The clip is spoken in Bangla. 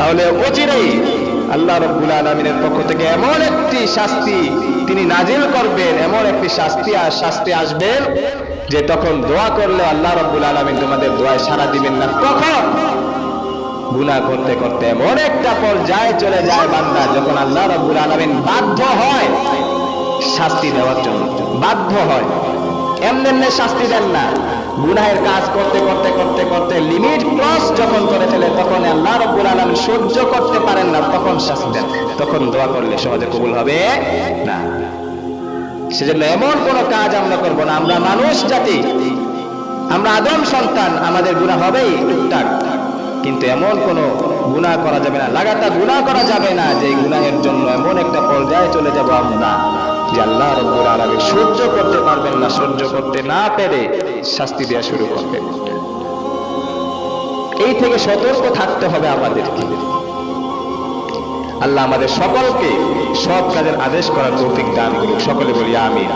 তাহলে অচিরেই আল্লাহ রাব্বুল আলামিনের পক্ষ থেকে এমন একটি শাস্তি তিনি নাজিল করবেন, এমন একটি শাস্তি আসবেন যে তখন দোয়া করলে আল্লাহ রাব্বুল আলামিন তোমাদের দোয়ায় সাড়া দিবেন না। কখন? গুনাহ করতে করতে এমন একটা পর্যায়ে চলে যায় বান্দা, যখন আল্লাহ রাব্বুল আলামিন বাধ্য হয় শাস্তি দেওয়ার জন্য, বাধ্য হয়। এমনি শাস্তি দেন না, গুনাহের কাজ করতে করতে করতে করতে লিমিট ক্রস যখন করে ফেলে, তখন আল্লাহ রাব্বুল আলামিন সহ্য করতে পারেন না, তখন শাস্তি দেন। তখন দোয়া করলে সহজে কবুল হবে না। সেজন্য এমন কোন কাজ আমরা করব না। আমরা মানুষ জাতি, আমরা আদম সন্তান, আমাদের গুনাহ হবেই টুকটাক, কিন্তু এমন কোন গুনাহ করা যাবে না, লাগাতার গুনাহ করা যাবে না যে গুনাহের জন্য এমন একটা পর্যায়ে চলে যাব আমরা যে আল্লাহ রাব্বুল আলামিন সহ্য করতে পারবেন না, সহ্য করতে না পেরে শাস্তি দেওয়া শুরু করবেন। এই থেকে সতর্ক থাকতে হবে আমাদেরকে। আল্লাহ আমাদের সকলকে সৎ কাজের আদেশ করার তৌফিক দান করুন। সকলে বলি আমিন।